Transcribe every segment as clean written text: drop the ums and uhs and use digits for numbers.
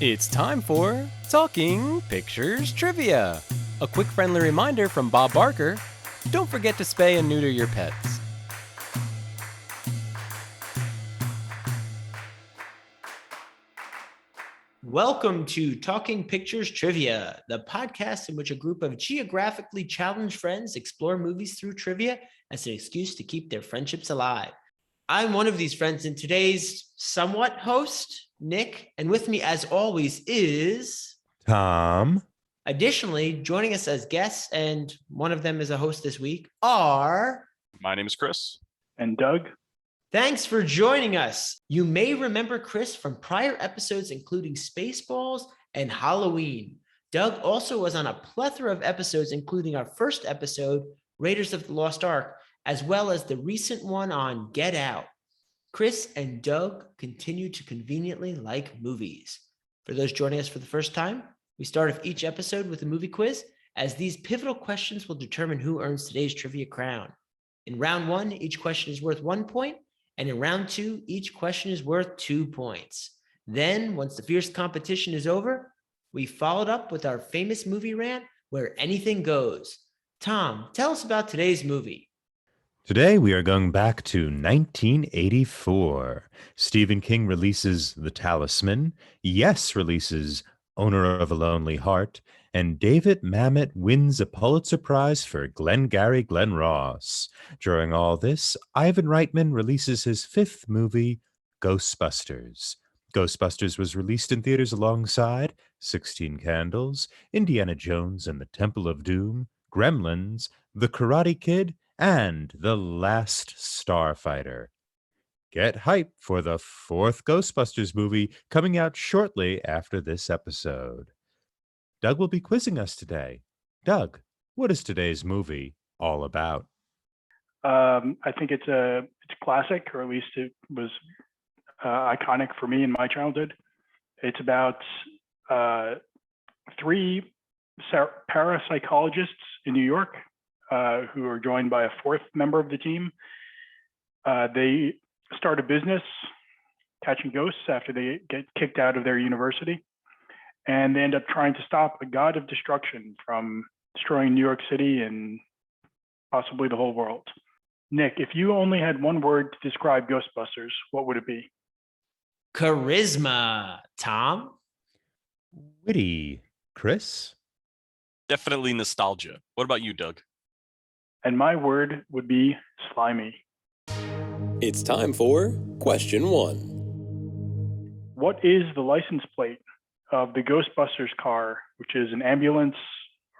It's time for Talking Pictures Trivia. A quick friendly reminder from Bob Barker, don't forget to spay and neuter your pets. Welcome to Talking Pictures Trivia, the podcast in which a group of geographically challenged friends explore movies through trivia as an excuse to keep their friendships alive. I'm one of these friends and today's somewhat host, Nick, and with me as always is Tom. Additionally, joining us as guests, and one of them is a host this week, are... My name is Chris. And Doug. Thanks for joining us. You may remember Chris from prior episodes, including Spaceballs and Halloween. Doug also was on a plethora of episodes, including our first episode, Raiders of the Lost Ark, as well as the recent one on Get Out. Chris and Doug continue to conveniently like movies. For those joining us for the first time, we start off each episode with a movie quiz, as these pivotal questions will determine who earns today's trivia crown. In round one, each question is worth 1 point, and in round two, each question is worth 2 points. Then, once the fierce competition is over, we followed up with our famous movie rant, Where Anything Goes. Tom, tell us about today's movie. Today we are going back to 1984. Stephen King releases The Talisman, Yes releases Owner of a Lonely Heart, and David Mamet wins a Pulitzer Prize for Glengarry Glen Ross. During all this, Ivan Reitman releases his fifth movie, Ghostbusters. Ghostbusters was released in theaters alongside 16 Candles, Indiana Jones and the Temple of Doom, Gremlins, The Karate Kid, and The Last Starfighter. Get hyped for the fourth Ghostbusters movie coming out shortly after this episode. Doug will be quizzing us today. Doug, what is today's movie all about? I think it's a classic, or at least it was iconic for me in my childhood. It's about three parapsychologists in New York who are joined by a fourth member of the team. They start a business catching ghosts after they get kicked out of their university. And they end up trying to stop a god of destruction from destroying New York City and possibly the whole world. Nick, if you only had one word to describe Ghostbusters, what would it be? Charisma. Tom? Witty. Chris? Definitely nostalgia. What about you, Doug? And my word would be slimy. It's time for question one. What is the license plate of the Ghostbusters car, which is an ambulance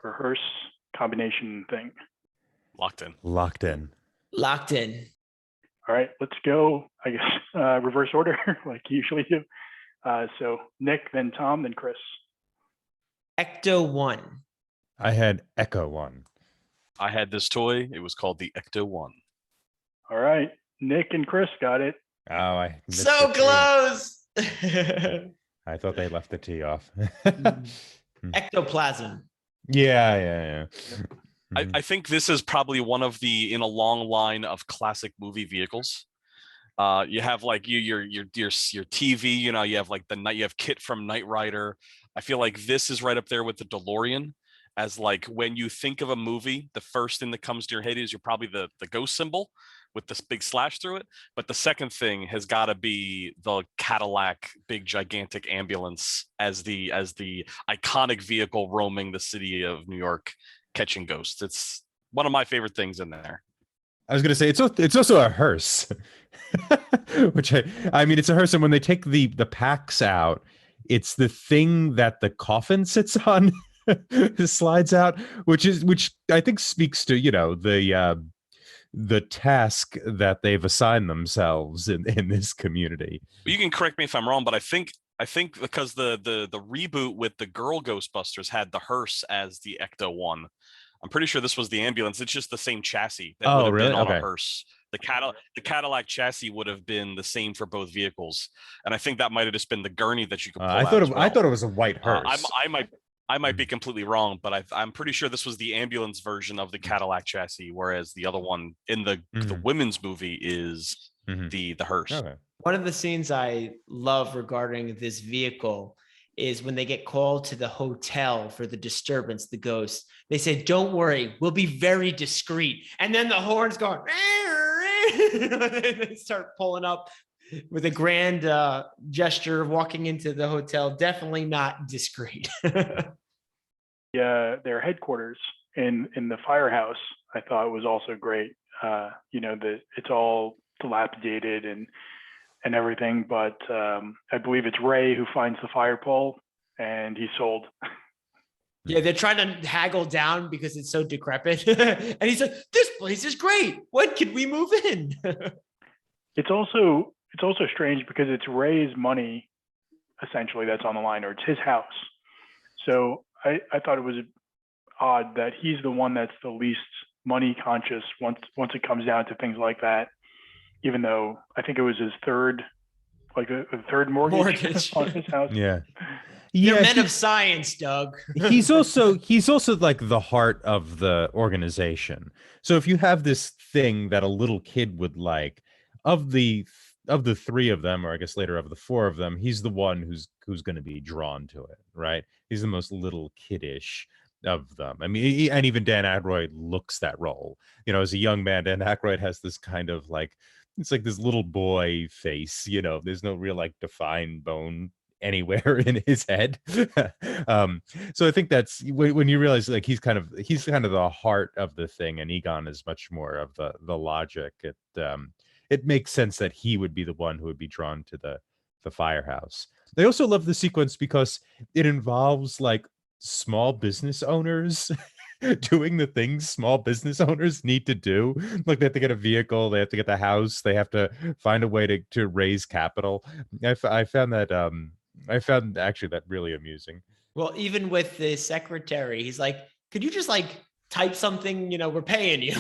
or hearse combination thing? Locked in. Locked in. Locked in. All right, let's go, I guess, reverse order like you usually do. So Nick, then Tom, then Chris. Ecto 1. I had Echo 1. I had this toy. It was called the Ecto 1. All right, Nick and Chris got it. Oh, I missed So it too. close. I thought they left the T off. Ectoplasm. Yeah. I think this is probably one of the in a long line of classic movie vehicles. You have like your TV. You know, you have like you have Kit from Knight Rider. I feel like this is right up there with the DeLorean. As like when you think of a movie, the first thing that comes to your head is you're probably the ghost symbol with this big slash through it. But the second thing has got to be the Cadillac, big gigantic ambulance as the iconic vehicle roaming the city of New York, catching ghosts. It's one of my favorite things in there. I was going to say it's also a hearse, which I mean it's a hearse, and when they take the packs out, it's the thing that the coffin sits on. Slides out, which I think speaks to the task that they've assigned themselves in this community. You can correct me if I'm wrong, but I think because the reboot with the girl Ghostbusters had the hearse as the Ecto 1. I'm pretty sure this was the ambulance. It's just the same chassis that would have really? been on Okay. a hearse. The Cadillac chassis would have been the same for both vehicles, and I think that might have just been the gurney that you could pull I thought it was a white hearse. I might be completely wrong, but I'm pretty sure this was the ambulance version of the Cadillac chassis, whereas the other one in the women's movie is the hearse. Okay. One of the scenes I love regarding this vehicle is when they get called to the hotel for the disturbance, the ghosts. They say, "Don't worry, we'll be very discreet." And then the horns go, they start pulling up with a grand gesture of walking into the hotel. Definitely not discreet. Their headquarters in the firehouse, I thought was also great. It's all dilapidated and everything, but I believe it's Ray who finds the fire pole and he's sold. Yeah, they're trying to haggle down because it's so decrepit. And he's like, "This place is great. When can we move in?" It's also strange because it's Ray's money, essentially, that's on the line, or it's his house. So I thought it was odd that he's the one that's the least money conscious once it comes down to things like that, even though I think it was his third mortgage on his house. Yeah. They're men of science, Doug. he's also like the heart of the organization. So if you have this thing that a little kid would like, of the three of them, or I guess later of the four of them, he's the one who's going to be drawn to it, right? He's the most little kiddish of them. I mean, and even Dan Aykroyd looks that role. As a young man, Dan Aykroyd has this kind of like, it's like this little boy face. There's no real like defined bone anywhere in his head. So I think that's when you realize like he's kind of the heart of the thing, and Egon is much more of the logic. It makes sense that he would be the one who would be drawn to the firehouse. They also love the sequence because it involves like small business owners doing the things small business owners need to do. Like they have to get a vehicle, they have to get the house, they have to find a way to raise capital. I found actually that really amusing. Well, even with the secretary, he's like, "Could you just like type something? We're paying you."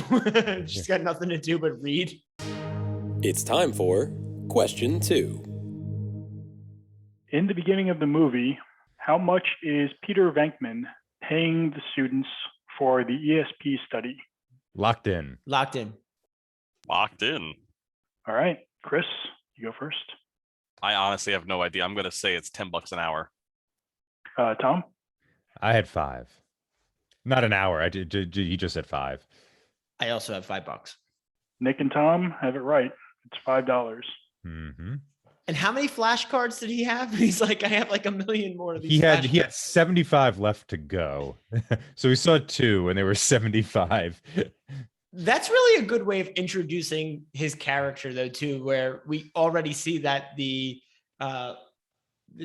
She's got nothing to do but read. It's time for question 2. In the beginning of the movie, how much is Peter Venkman paying the students for the ESP study? Locked in. All right, Chris, you go first. I honestly have no idea. I'm going to say it's $10 an hour. Tom? I had 5. Not an hour. He just said 5. I also have $5. Nick and Tom have it right. It's $5. Mm-hmm. And how many flashcards did he have? He's like, "I have like a million more of these." He had 75 left to go. So we saw 2 and they were 75. That's really a good way of introducing his character, though, too, where we already see that the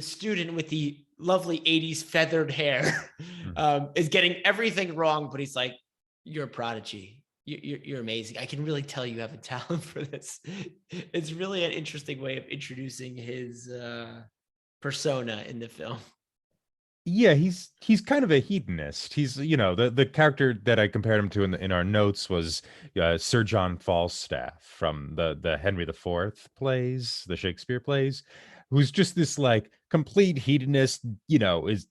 student with the lovely 80s feathered hair is getting everything wrong, but he's like, "You're a prodigy. You're amazing. I can really tell you have a talent for this." It's really an interesting way of introducing his persona in the film. Yeah, he's kind of a hedonist. He's the character that I compared him to in our notes was Sir John Falstaff from the Henry IV plays, the Shakespeare plays, who's just this like complete hedonist. Is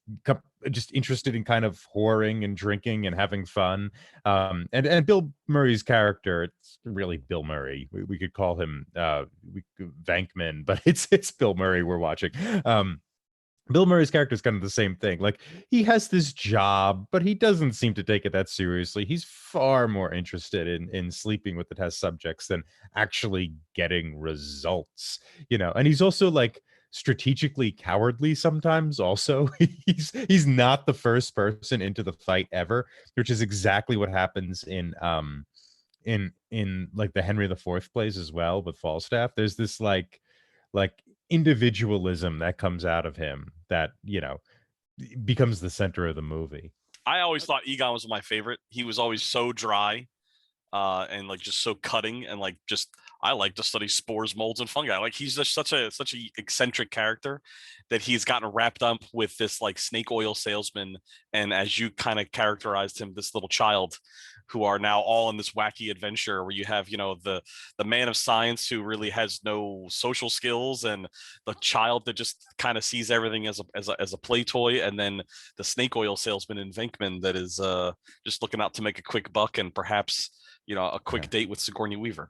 just interested in kind of whoring and drinking and having fun. And Bill Murray's character, it's really Bill Murray. We could call him Venkman, but it's Bill Murray we're watching. Bill Murray's character is kind of the same thing. Like he has this job, but he doesn't seem to take it that seriously. He's far more interested in sleeping with the test subjects than actually getting results, and he's also like strategically cowardly sometimes also. He's not the first person into the fight ever, which is exactly what happens in like the Henry IV plays as well with Falstaff. There's this like individualism that comes out of him that becomes the center of the movie. I always thought Egon was my favorite. He was always so dry and like just so cutting, and like just I like to study spores, molds, and fungi. Like he's just such a eccentric character that he's gotten wrapped up with this like snake oil salesman, and as you kind of characterized him, this little child, who are now all in this wacky adventure where you have the man of science who really has no social skills, and the child that just kind of sees everything as a play toy, and then the snake oil salesman in Venkman that is just looking out to make a quick buck and perhaps a quick date with Sigourney Weaver.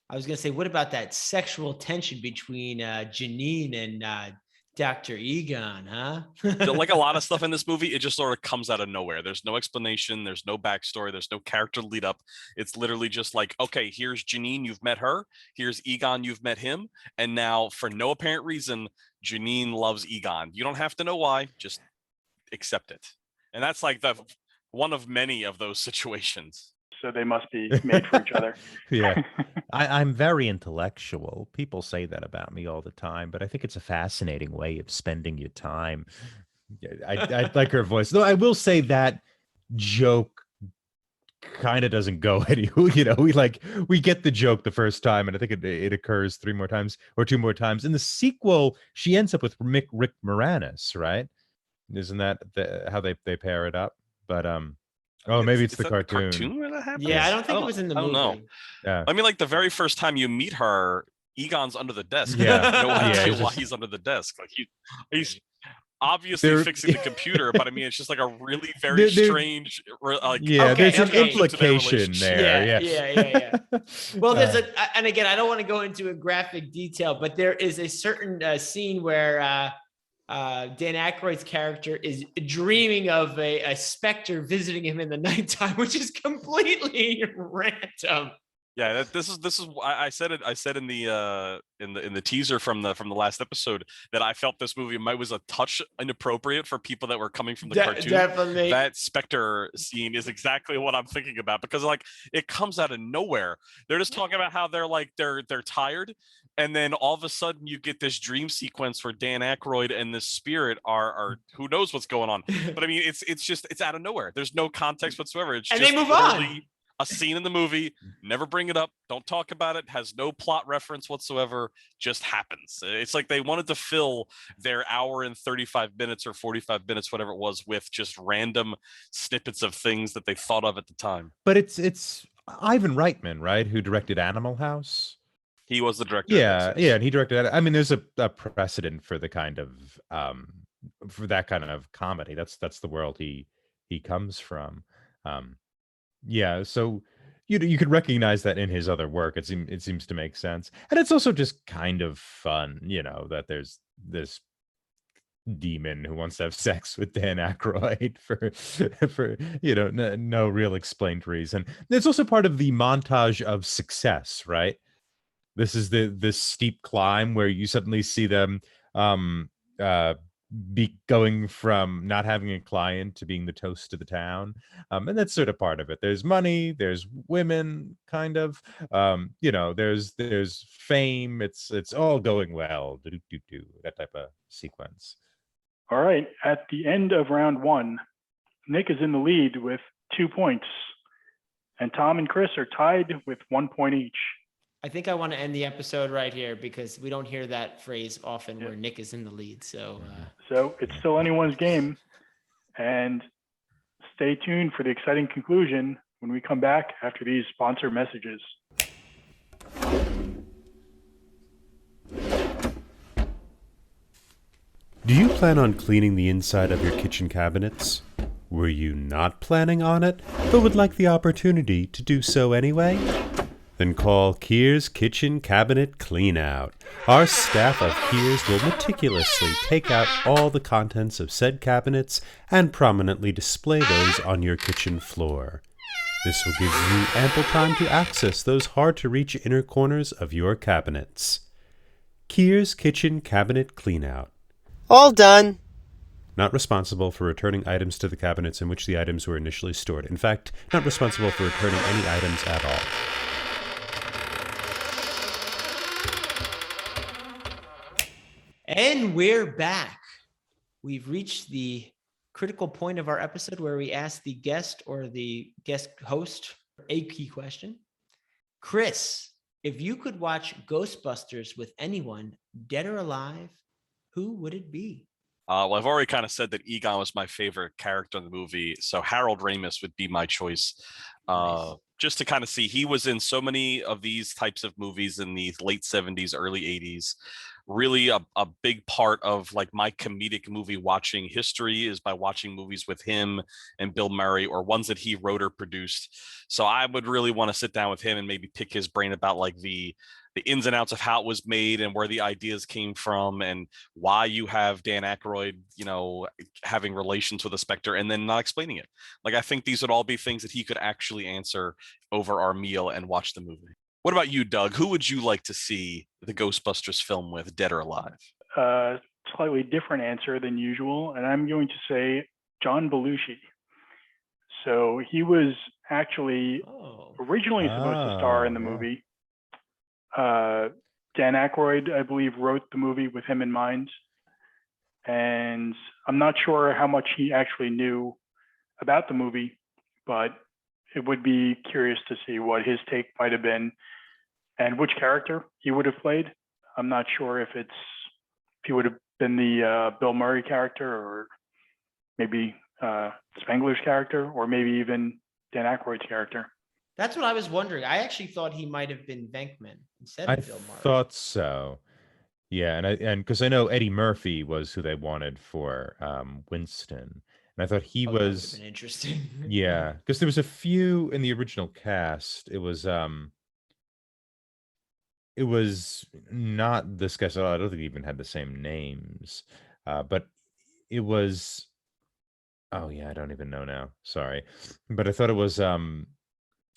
I was going to say, what about that sexual tension between Janine and Dr. Egon, huh? Like a lot of stuff in this movie, it just sort of comes out of nowhere. There's no explanation. There's no backstory. There's no character lead up. It's literally just like, okay, here's Janine, you've met her. Here's Egon, you've met him. And now, for no apparent reason, Janine loves Egon. You don't have to know why. Just accept it. And that's like the one of many of those situations. So they must be made for each other. Yeah. I'm very intellectual. People say that about me all the time, but I think it's a fascinating way of spending your time. I like her voice. Though I will say that joke kind of doesn't go anywhere. We get the joke the first time, and I think it occurs 3 more times or 2 more times. In the sequel, she ends up with Rick Moranis, right? Isn't that how they pair it up? But maybe it's the cartoon. The cartoon where that happens? Yeah, I don't think it was in the movie. I don't know. Yeah. I mean, like the very first time you meet her, Egon's under the desk. Yeah. No idea Yeah, why he's under the desk. Like he's obviously fixing the computer, but I mean, it's just like a really very strange. There's an implication there. Yeah. Well, and again, I don't want to go into a graphic detail, but there is a certain scene where Dan Aykroyd's character is dreaming of a specter visiting him in the nighttime, which is completely random. Yeah, this is I said in the teaser from the last episode that I felt this movie was a touch inappropriate for people that were coming from the cartoon. Definitely. That Spectre scene is exactly what I'm thinking about, because like it comes out of nowhere. They're just talking about how they're tired, and then all of a sudden you get this dream sequence where Dan Aykroyd and this spirit are who knows what's going on. But I mean, it's out of nowhere. There's no context whatsoever. It's and just they move on. A scene in the movie, never bring it up, don't talk about it, has no plot reference whatsoever, just happens. It's like they wanted to fill their hour and 35 minutes or 45 minutes, whatever it was, with just random snippets of things that they thought of at the time. But it's Ivan Reitman, right, who directed Animal House? He was the director. Yeah, and he directed it. I mean, there's a precedent for the kind of for that kind of comedy. That's the world he comes from. Yeah, so you could recognize that in his other work. It seems to make sense, and it's also just kind of fun, that there's this demon who wants to have sex with Dan Aykroyd for no real explained reason. It's also part of the montage of success, right? This is this steep climb where you suddenly see them be going from not having a client to being the toast of the town, and that's sort of part of it. There's money, there's women, kind of, there's fame. It's all going well, that type of sequence. All right, at the end of round 1, Nick is in the lead with 2 points, and Tom and Chris are tied with 1 point each. I think I want to end the episode right here because we don't hear that phrase often where Nick is in the lead. So it's still anyone's game. And stay tuned for the exciting conclusion when we come back after these sponsor messages. Do you plan on cleaning the inside of your kitchen cabinets? Were you not planning on it, but would like the opportunity to do so anyway? Then call Keir's Kitchen Cabinet Cleanout. Our staff of Keir's will meticulously take out all the contents of said cabinets and prominently display those on your kitchen floor. This will give you ample time to access those hard-to-reach inner corners of your cabinets. Keir's Kitchen Cabinet Cleanout. All done. Not responsible for returning items to the cabinets in which the items were initially stored. In fact, not responsible for returning any items at all. And we're back. We've reached the critical point of our episode where we ask the guest or the guest host a key question. Chris, if you could watch Ghostbusters with anyone, dead or alive, who would it be? Well, I've already kind of said that Egon was my favorite character in the movie, so Harold Ramis would be my choice. Nice. Just to kind of see, he was in so many of these types of movies in the late 70s, early 80s. Really a big part of like my comedic movie watching history is by watching movies with him and Bill Murray, or ones that he wrote or produced. So I would really want to sit down with him and maybe pick his brain about like the ins and outs of how it was made and where the ideas came from and why you have Dan Aykroyd, having relations with a Spectre and then not explaining it. Like, I think these would all be things that he could actually answer over our meal and watch the movie. What about you, Doug? Who would you like to see the Ghostbusters film with, dead or alive? Slightly different answer than usual, and I'm going to say John Belushi. So he was actually originally supposed to star in the movie. Dan Aykroyd, I believe, wrote the movie with him in mind. And I'm not sure how much he actually knew about the movie, but it would be curious to see what his take might have been and which character he would have played. I'm not sure if he would have been the Bill Murray character, or maybe Spangler's character, or maybe even Dan Aykroyd's character. That's what I was wondering. I actually thought he might have been Venkman instead of Bill Murray. I thought so. Yeah, and because I know Eddie Murphy was who they wanted for Winston, and I thought he was. That would have been interesting. Yeah, because there was a few in the original cast. It was not this guy. So I don't think he even had the same names, but it was. Oh yeah, I don't even know now. Sorry, but I thought it was.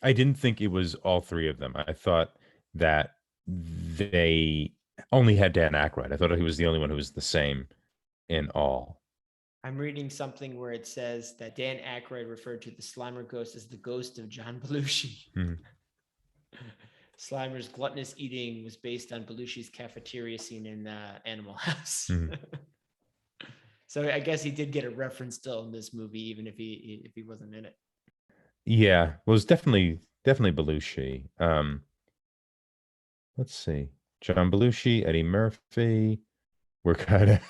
I didn't think it was all three of them. I thought that they only had Dan Aykroyd. I thought he was the only one who was the same in all. I'm reading something where it says that Dan Aykroyd referred to the Slimer ghost as the ghost of John Belushi. Mm-hmm. Slimer's gluttonous eating was based on Belushi's cafeteria scene in Animal House. Mm-hmm. So I guess he did get a reference still in this movie, even if he wasn't in it. Yeah, well, it was definitely Belushi. Let's see, John Belushi, Eddie Murphy. We're kind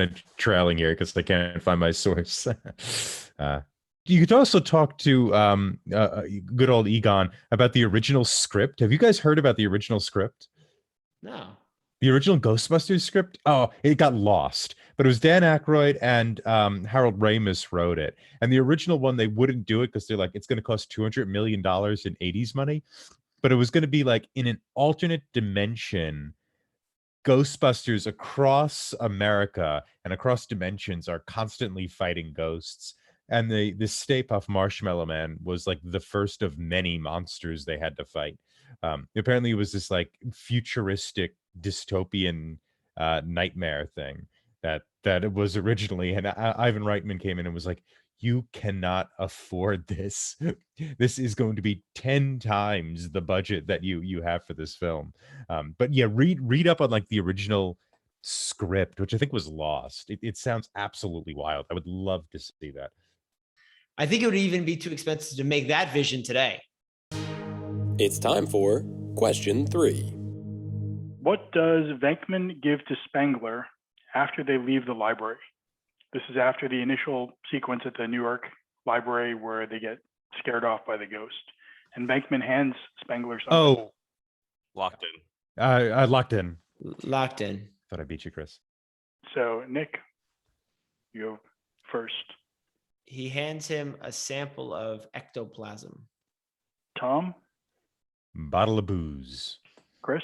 of trailing here because I can't find my source. You could also talk to good old Egon about the original script. Have you guys heard about the original script? No. The original Ghostbusters script? Oh, it got lost. But it was Dan Aykroyd and Harold Ramis wrote it. And the original one, they wouldn't do it because they're like, it's going to cost $200 million in 80s money. But it was going to be like in an alternate dimension. Ghostbusters across America and across dimensions are constantly fighting ghosts. And the Stay Puft Marshmallow Man was like the first of many monsters they had to fight. Apparently it was this like futuristic dystopian nightmare thing that it was originally. And Ivan Reitman came in and was like, you cannot afford this. This is going to be 10 times the budget that you have for this film. But yeah, read up on like the original script, which I think was lost. It sounds absolutely wild. I would love to see that. I think it would even be too expensive to make that vision today. It's time for question 3. What does Venkman give to Spangler after they leave the library? This is after the initial sequence at the New York library where they get scared off by the ghost. And Venkman hands Spangler something. Oh. Locked in. Locked in. Locked in. Thought I beat you, Chris. So, Nick, you go first. He hands him a sample of ectoplasm. Tom? Bottle of booze. Chris?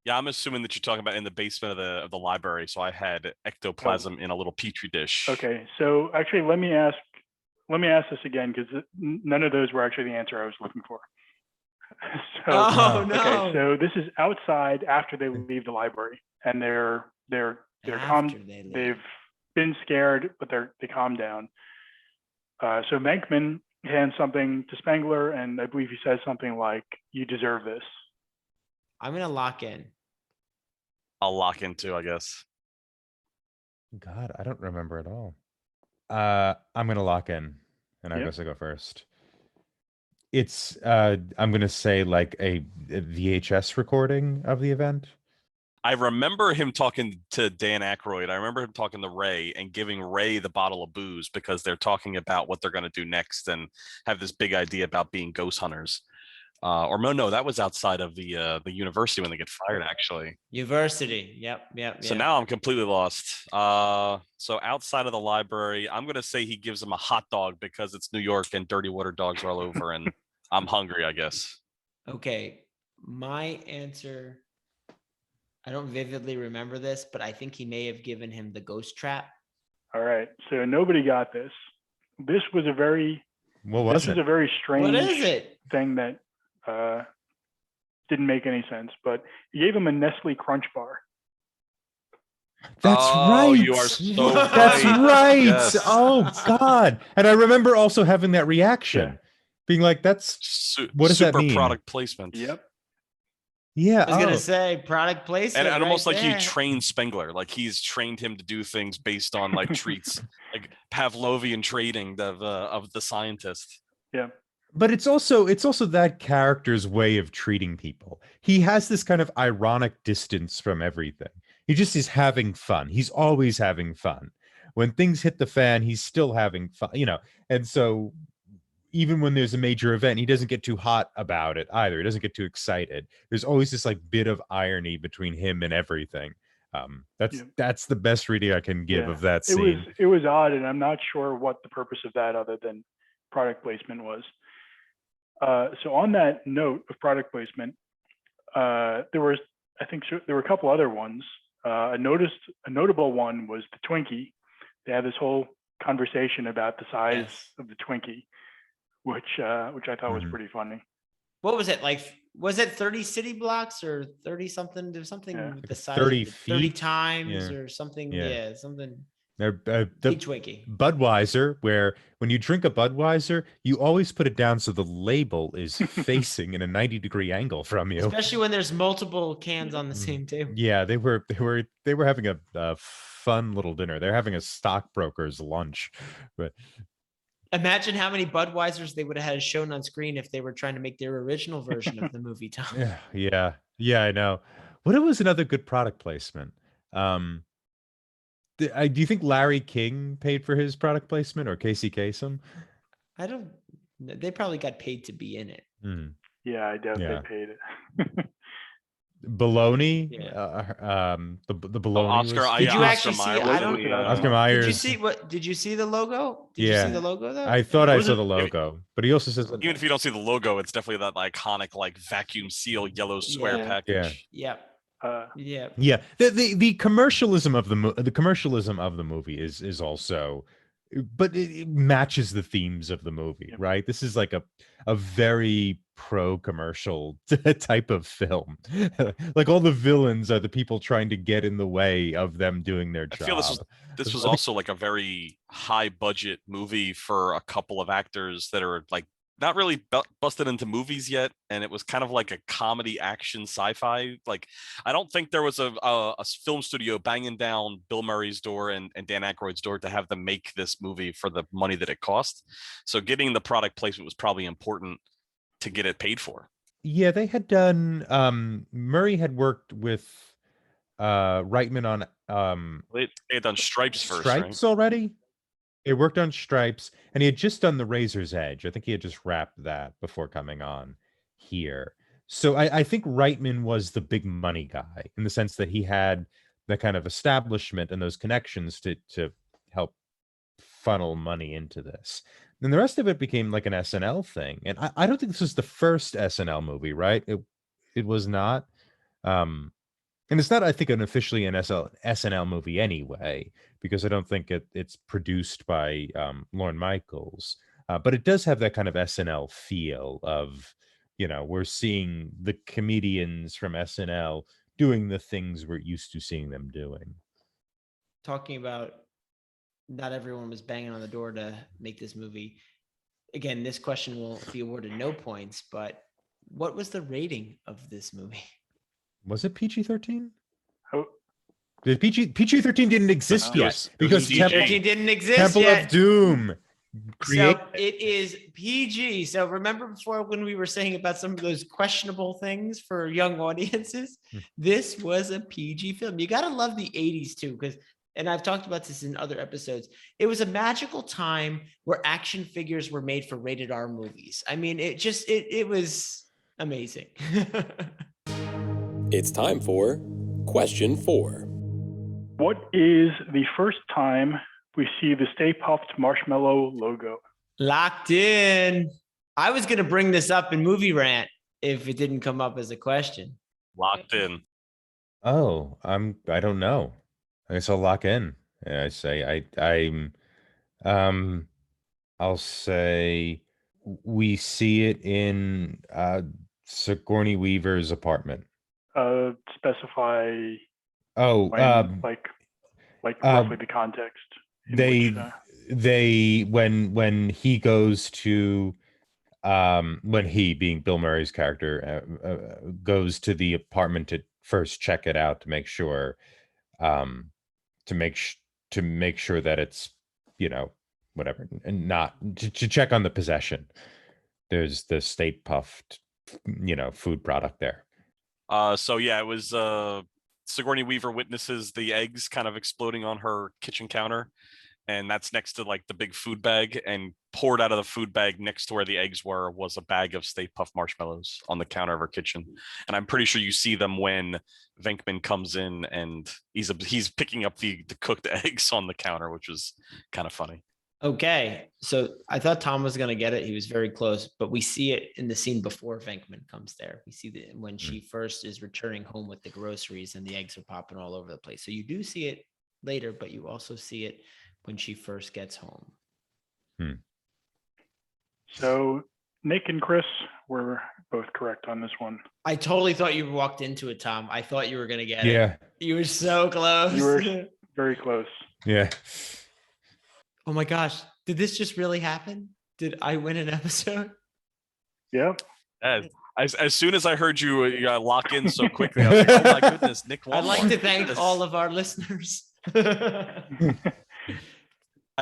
Yeah, I'm assuming that you're talking about in the basement of the library. So I had ectoplasm in a little petri dish. Okay, so actually, let me ask this again because none of those were actually the answer I was looking for. No. Okay, so this is outside after they leave the library, and they're calm. They've been scared, but they calm down. So Venkman hands something to Spangler, and I believe he says something like, "You deserve this." I'm gonna lock in. I'll lock in too, I guess. God, I don't remember at all. I'm gonna lock in, and I guess I go first. It's I'm gonna say like a VHS recording of the event. I remember him talking to Dan Aykroyd. I remember him talking to Ray and giving Ray the bottle of booze because they're talking about what they're going to do next and have this big idea about being ghost hunters. Or no, that was outside of the university when they get fired, actually. University. Yep. So now I'm completely lost. So outside of the library, I'm going to say he gives him a hot dog because it's New York and dirty water dogs are all over, and I'm hungry, I guess. Okay. My answer, I don't vividly remember this, but I think he may have given him the ghost trap. All right. So nobody got this. This was a very strange What is it? thing that didn't make any sense, but he gave him a Nestle Crunch Bar. That's right. You are so That's right. right. Yes. Oh God. And I remember also having that reaction, being like, "That's what does that mean?" Product placement. Yep. Yeah. I was gonna say product placement. And almost like there. he trained Spangler, like he's trained him to do things based on like treats, like Pavlovian trading of the scientist. Yeah. But it's also that character's way of treating people. He has this kind of ironic distance from everything. He just is having fun. He's always having fun. When things hit the fan, he's still having fun, And so even when there's a major event, he doesn't get too hot about it either. He doesn't get too excited. There's always this like bit of irony between him and everything. That's the best reading I can give of that scene. It was odd, and I'm not sure what the purpose of that other than product placement was. So on that note of product placement, there were a couple other ones. A notable one was the Twinkie. They had this whole conversation about the size of the Twinkie, which I thought was pretty funny. What was it like? Was it 30 city blocks or 30 something? There's something the size 30 of it, 30 feet? times or something. Yeah, something. The Twinkie. Budweiser, where when you drink a Budweiser, you always put it down so the label is facing in a 90-degree angle from you. Especially when there's multiple cans on the same table. Yeah, they were having a fun little dinner. They're having a stockbroker's lunch. But imagine how many Budweisers they would have had shown on screen if they were trying to make their original version of the movie, Tom. Yeah, I know. What was another good product placement? Do you think Larry King paid for his product placement or Casey Kasem? I don't. They probably got paid to be in it. Yeah, I doubt they paid it. Bologna, the bologna. Oscar. Did you actually see? Oscar Myers. Did you see the logo? Did you see the logo though? I thought I saw the logo, but he also says even if you don't see the logo, it's definitely that iconic like vacuum seal yellow square package. Yeah. The commercialism of the movie is also, but it matches the themes of the movie, right? This is like a very pro-commercial type of film. Like all the villains are the people trying to get in the way of them doing their job. I feel this was also like a very high budget movie for a couple of actors that are like not really busted into movies yet, and it was kind of like a comedy action sci-fi. Like I don't think there was a film studio banging down Bill Murray's door and Dan Aykroyd's door to have them make this movie for the money that it cost. So getting the product placement was probably important to get it paid for. Yeah, they had done Murray had worked with Reitman on they had done Stripes first, Stripes right? already. He worked on Stripes, and he had just done The Razor's Edge. I think he had just wrapped that before coming on here. So I think Reitman was the big money guy in the sense that he had the kind of establishment and those connections to help funnel money into this. Then the rest of it became like an SNL thing. And I don't think this was the first SNL movie, right? It was not. And it's not, I think, officially an SNL movie anyway, because I don't think it's produced by Lorne Michaels. But it does have that kind of SNL feel of, we're seeing the comedians from SNL doing the things we're used to seeing them doing. Talking about not everyone was banging on the door to make this movie. Again, this question will be awarded no points, but what was the rating of this movie? Was it PG-13? Oh. The PG-13 didn't exist yet because PG-13 didn't exist Temple yet. of Doom Create. So it is PG. So remember before when we were saying about some of those questionable things for young audiences? This was a PG film. You got to love the 80s too, because, and I've talked about this in other episodes, it was a magical time where action figures were made for rated R movies. I mean, it was amazing. It's time for question 4. What is the first time we see the Stay Puft Marshmallow logo? Locked in. I was going to bring this up in Movie Rant if it didn't come up as a question. Locked in. Oh, I don't know. I guess I'll lock in. I'll say we see it in Sigourney Weaver's apartment. Specify Oh, when, like roughly the context. They when he goes to when he, being Bill Murray's character, goes to the apartment to first check it out to make sure to make sure that it's, whatever, and not to check on the possession. There's the Stay Puft, food product there. So yeah, it was Sigourney Weaver witnesses the eggs kind of exploding on her kitchen counter, and that's next to like the big food bag, and poured out of the food bag next to where the eggs were was a bag of Stay Puft marshmallows on the counter of her kitchen. And I'm pretty sure you see them when Venkman comes in and he's picking up the cooked eggs on the counter, which was kind of funny. Okay, so I thought Tom was going to get it. He was very close, but we see it in the scene before Venkman comes there. We see that when she first is returning home with the groceries and the eggs are popping all over the place. So you do see it later, but you also see it when she first gets home. So Nick and Chris were both correct on this one. I totally thought you walked into it, Tom. I thought you were going to get it. Yeah. You were so close. You were very close. Yeah. Oh my gosh. Did this just really happen? Did I win an episode? Yep. As soon as I heard you lock in so quickly, I was like, oh my goodness, Nick won. I'd like to thank all of our listeners.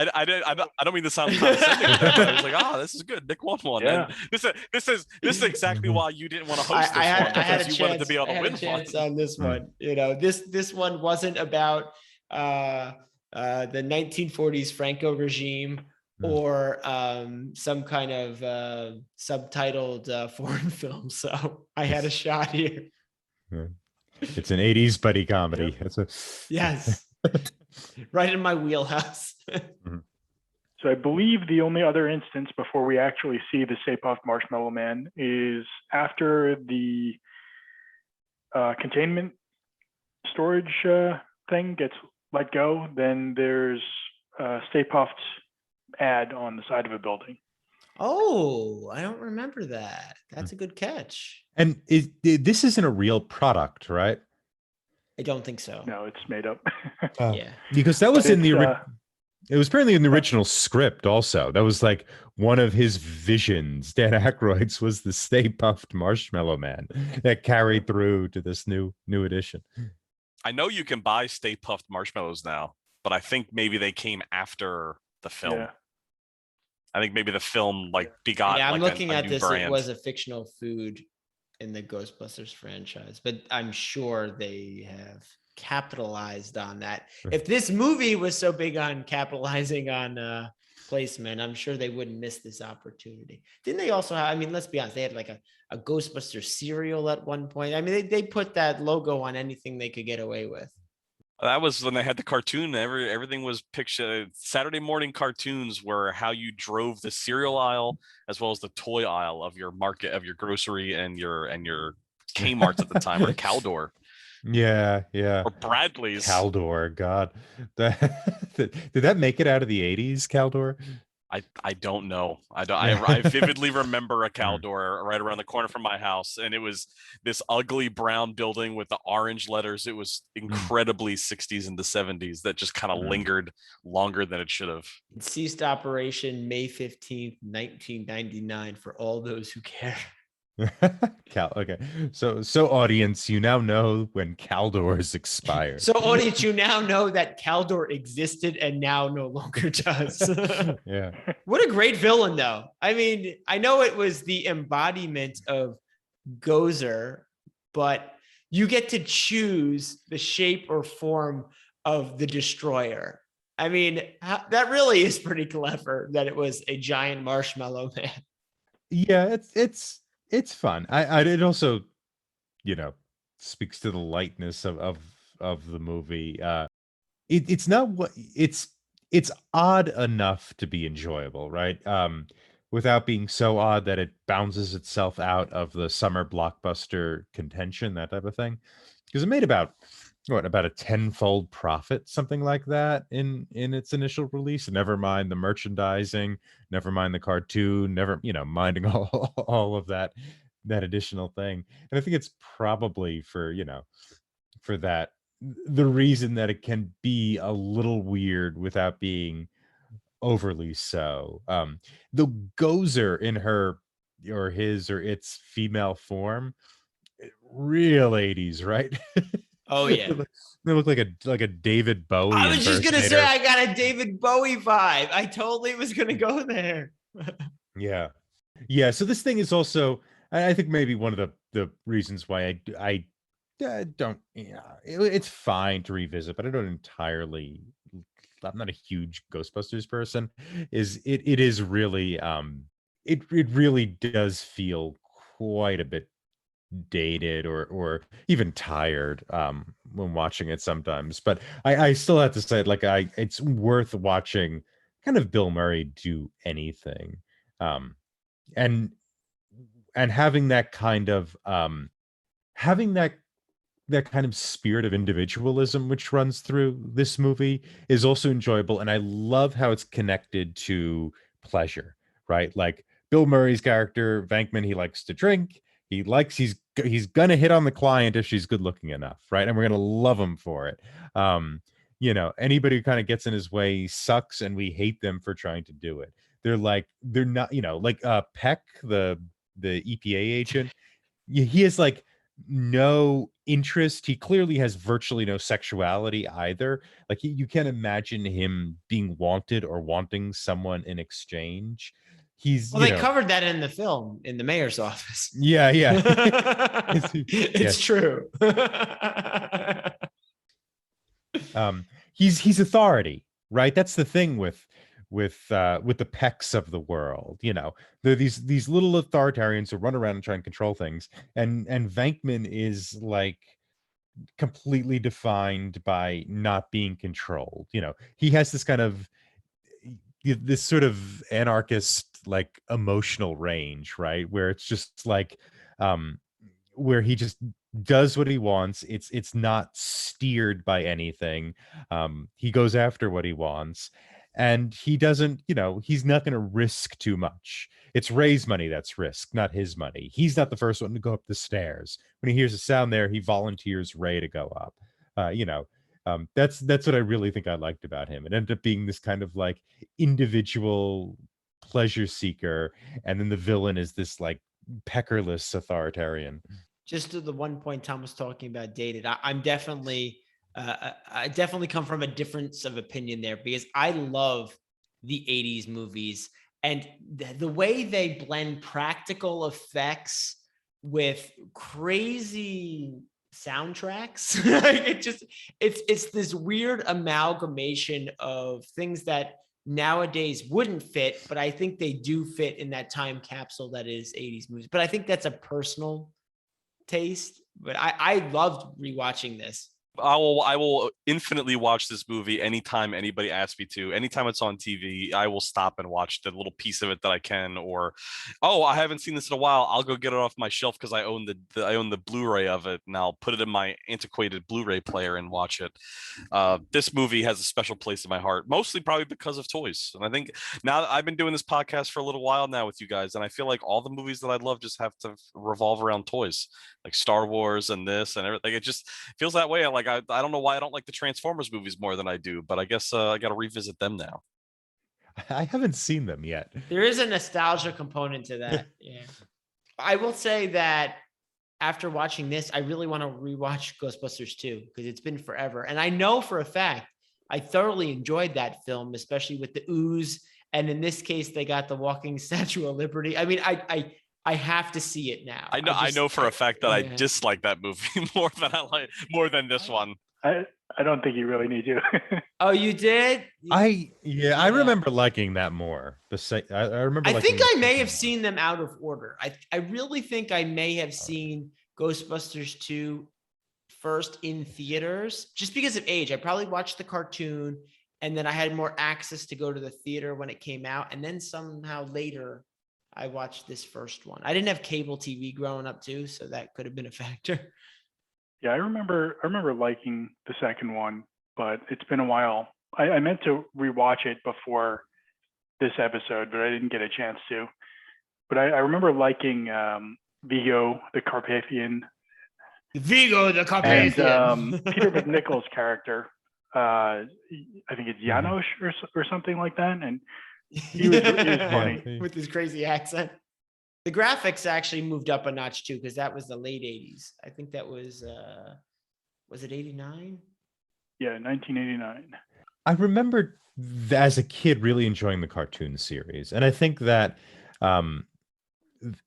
I don't mean to sound condescending, but I was like, this is good. Nick won one. Yeah. And this is exactly why you didn't want to host this one, because you wanted to be able to win one. On this one. This one wasn't about the 1940s Franco regime or some kind of subtitled foreign film. So I had a shot here. It's an 80s buddy comedy. Yes. Right in my wheelhouse. So I believe the only other instance before we actually see the Stay Puft Marshmallow Man is after the containment storage thing gets let go. Then there's a Stay Puft ad on the side of a building. Oh, I don't remember that. That's a good catch. And this isn't a real product, right? I don't think so. No, it's made up. Yeah. Because that was in the it was apparently in the original script also. That was like one of his visions. Dan Aykroyd's was the Stay Puft Marshmallow Man that carried through to this new edition. I know you can buy Stay Puft marshmallows now, but I think maybe they came after the film. Yeah. I think maybe the film begot. Yeah, I'm like looking a at new this. brand. It was a fictional food in the Ghostbusters franchise, but I'm sure they have capitalized on that. If this movie was so big on capitalizing on placement, I'm sure they wouldn't miss this opportunity. Didn't they also have, I mean, let's be honest, they had like a Ghostbusters cereal at one point. I mean, they put that logo on anything they could get away with. That was when they had the cartoon. Everything was pictured. Saturday morning cartoons were how you drove the cereal aisle as well as the toy aisle of your market, of your grocery and your Kmart's at the time, or Caldor. Yeah. Or Bradley's. Caldor, God. Did that make it out of the 80s, Caldor? I don't know. I vividly remember a Caldor right around the corner from my house, and it was this ugly brown building with the orange letters. It was incredibly 60s into 70s that just kind of lingered longer than it should have. It ceased operation May 15th, 1999 for all those who care. Okay. So audience, you now know when Caldors expire. So, audience, you now know that Caldor existed and now no longer does. Yeah. What a great villain, though. I mean, I know it was the embodiment of Gozer, but you get to choose the shape or form of the destroyer. I mean, that really is pretty clever that it was a giant marshmallow man. Yeah, it's fun. It also, speaks to the lightness of the movie. It's not what it's odd enough to be enjoyable, right? Without being so odd that it bounces itself out of the summer blockbuster contention, that type of thing. Because it made about a tenfold profit, something like that, in its initial release. Never mind the merchandising, never mind the cartoon, never minding all of that additional thing. And I think it's probably for that the reason that it can be a little weird without being overly so. The Gozer in her or his or its female form, real 80s, right? Oh, yeah. They look like a David Bowie I was just going to say, impersonator. I got a David Bowie vibe. I totally was going to go there. Yeah. Yeah. So this thing is also, I think maybe one of the reasons why I don't, it's fine to revisit, but I don't entirely, I'm not a huge Ghostbusters person, it is really, it really does feel quite a bit dated or even tired when watching it sometimes. But I still have to say, like, it's worth watching kind of Bill Murray do anything. And having that kind of having that kind of spirit of individualism which runs through this movie is also enjoyable. And I love how it's connected to pleasure, right? Like Bill Murray's character, Venkman, he likes to drink. He's gonna hit on the client if she's good looking enough, right? And we're gonna love him for it. Anybody who kind of gets in his way sucks, and we hate them for trying to do it. They're not, like Peck, the EPA agent. He has like no interest. He clearly has virtually no sexuality either. Like you can't imagine him being wanted or wanting someone in exchange. He's Well, they covered that in the film in the mayor's office. Yeah. It's true. He's authority, right? That's the thing with the Pecks of the world. They're these little authoritarians who run around and try and control things, and Venkman is like completely defined by not being controlled. He has this kind of this sort of anarchist like emotional range, right, where it's just like where he just does what he wants. It's not steered by anything. He goes after what he wants, and he doesn't, he's not going to risk too much. It's Ray's money that's risk, not his money. He's not the first one to go up the stairs. When he hears a sound there, he volunteers Ray to go up. That's what I really think I liked about him. It ended up being this kind of like individual pleasure seeker, and then the villain is this like peckerless authoritarian. Just to the one point Tom was talking about dated, I'm definitely I definitely come from a difference of opinion there, because I love the 80s movies and the way they blend practical effects with crazy soundtracks. It's this weird amalgamation of things that nowadays wouldn't fit, but I think they do fit in that time capsule that is 80s movies. But I think that's a personal taste, but I loved rewatching this. I will infinitely watch this movie anytime anybody asks me to. Anytime it's on TV, I will stop and watch the little piece of it that I can. Or, oh, I haven't seen this in a while. I'll go get it off my shelf because I own the Blu-ray of it, and I'll put it in my antiquated Blu-ray player and watch it. This movie has a special place in my heart, mostly probably because of toys. And I think now that I've been doing this podcast for a little while now with you guys, and I feel like all the movies that I love just have to revolve around toys, like Star Wars and this and everything. It just feels that way. I don't know why I don't like the Transformers movies more than I do, but I guess I got to revisit them now. I haven't seen them yet. There is a nostalgia component to that. Yeah. I will say that after watching this, I really want to rewatch Ghostbusters 2 because it's been forever. And I know for a fact I thoroughly enjoyed that film, especially with the ooze. And in this case, they got the walking Statue of Liberty. I mean, I have to see it now. I know for a fact that I dislike that movie more than this one. I don't think you really need to. Oh, you did? I remember liking that more. I remember. I think I may have seen them out of order. I really think I may have seen Ghostbusters 2 first in theaters just because of age. I probably watched the cartoon and then I had more access to go to the theater when it came out. And then somehow later I watched this first one. I didn't have cable TV growing up too, so that could have been a factor. Yeah, I remember liking the second one, but it's been a while. I meant to rewatch it before this episode, but I didn't get a chance to. But I remember liking Vigo the Carpathian. Vigo the Carpathian. And Peter McNichol's character. I think it's Janosch or something like that. And he was funny. With his crazy accent. The graphics actually moved up a notch too, because that was the late 80s. I think that was it 89? Yeah, 1989. I remember as a kid really enjoying the cartoon series. And I think that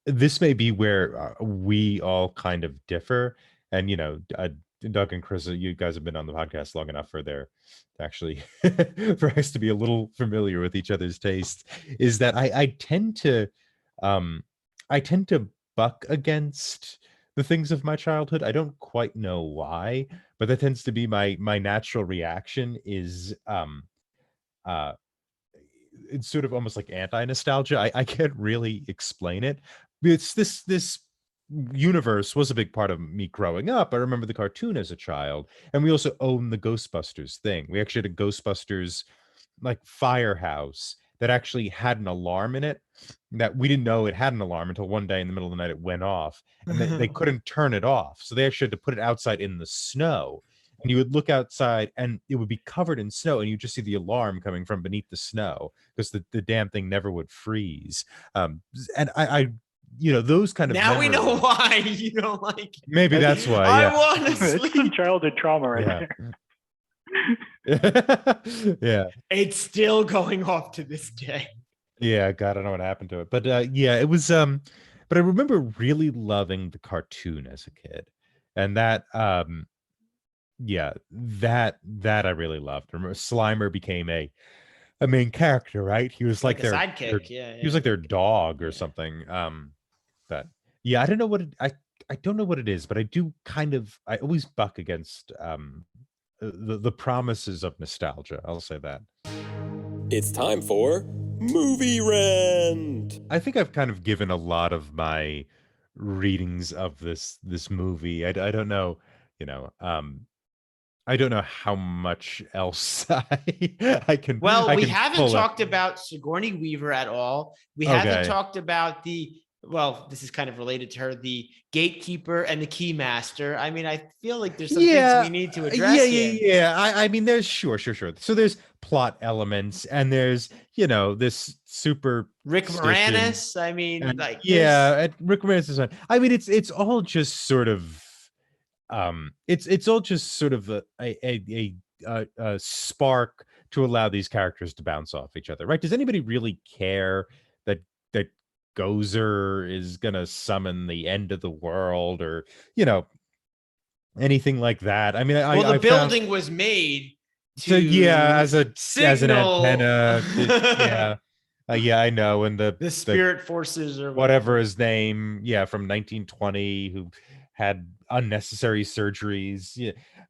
this may be where we all kind of differ. And, Doug and Chris, you guys have been on the podcast long enough for us to be a little familiar with each other's taste, is that I tend to buck against the things of my childhood. I don't quite know why, but that tends to be my natural reaction is it's sort of almost like anti-nostalgia. I can't really explain it. It's this universe was a big part of me growing up. I remember the cartoon as a child, and we also owned the Ghostbusters thing. We actually had a Ghostbusters like firehouse that actually had an alarm in it that we didn't know it had an alarm until one day in the middle of the night it went off, and they couldn't turn it off. So they actually had to put it outside in the snow, and you would look outside and it would be covered in snow, and you just see the alarm coming from beneath the snow because the damn thing never would freeze. And I those kind of now memories. We know why you don't like it. Maybe that's why. I want to sleep. It's some childhood trauma right there. Yeah, it's still going off to this day. Yeah, God, I don't know what happened to it, but it was. But I remember really loving the cartoon as a kid, and that that I really loved. I remember Slimer became a main character, right? He was like their sidekick. He was like their dog or something. But yeah, I don't know what I don't know what it is, but I do I always buck against the promises of nostalgia. I'll say that. It's time for Movie Rant. I think I've kind of given a lot of my readings of this movie. I don't know, I don't know how much else I can. Well, we haven't talked about Sigourney Weaver at all. We haven't talked about this is kind of related to her, the gatekeeper and the keymaster. I mean, I feel like there's some things we need to address. Yeah. I mean, there's sure. So there's plot elements, and there's this super Rick Moranis. I mean, Rick Moranis is fine. I mean, it's all just sort of it's all just sort of a spark to allow these characters to bounce off each other, right? Does anybody really care that Gozer is gonna summon the end of the world, or anything like that? I mean, the building was made to as an antenna. I know, and the spirit forces or whatever his name, from 1920, who had unnecessary surgeries.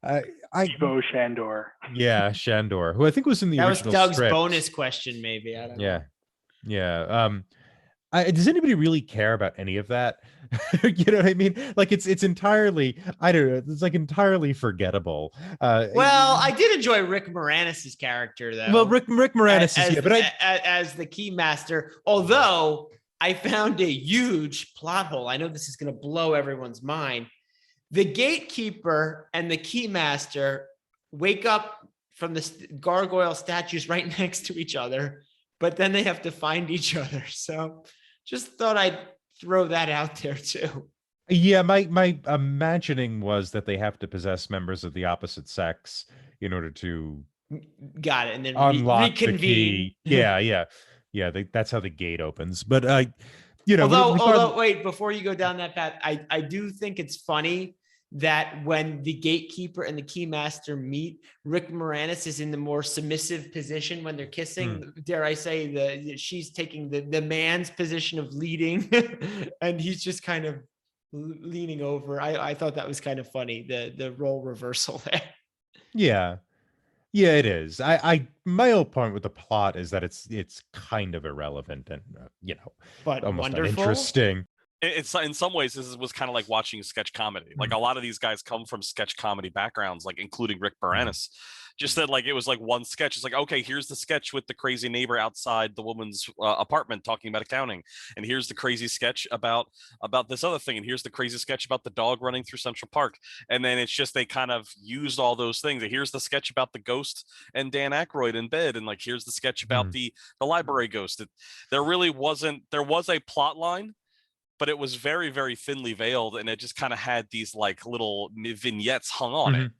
Ivo Shandor. Yeah, Shandor, who I think was in the original Doug's script. bonus question, maybe. I don't know. Yeah. Does anybody really care about any of that? You know what I mean? Like it's entirely, I don't know, it's like entirely forgettable. Well, I did enjoy Rick Moranis' character though. Well, Rick Moranis as the keymaster, although I found a huge plot hole. I know this is going to blow everyone's mind. The gatekeeper and the keymaster wake up from the gargoyle statues right next to each other, but then they have to find each other. So just thought I'd throw that out there too. Yeah, my imagining was that they have to possess members of the opposite sex in order to Got it. And then unlock the reconvene. key. Yeah. That's how the gate opens. But regardless. Although, wait, before you go down that path, I do think it's funny that when the gatekeeper and the keymaster meet, Rick Moranis is in the more submissive position when they're kissing. Dare I say she's taking the man's position of leading, and he's just kind of leaning over. I thought that was kind of funny, the role reversal there. Yeah. Yeah, it is. My whole point with the plot is that it's kind of irrelevant and But almost wonderful. uninteresting. It's in some ways this was kind of like watching a sketch comedy. Like a lot of these guys come from sketch comedy backgrounds, like including Rick Moranis. Just that, like, it was like one sketch. It's like, okay, here's the sketch with the crazy neighbor outside the woman's apartment talking about accounting, and here's the crazy sketch about this other thing, and here's the crazy sketch about the dog running through Central Park. And then it's just they kind of used all those things. And here's the sketch about the ghost and Dan Aykroyd in bed, and like here's the sketch about the library ghost. There was a plot line, but it was very, very thinly veiled, and it just kind of had these like little vignettes hung on it,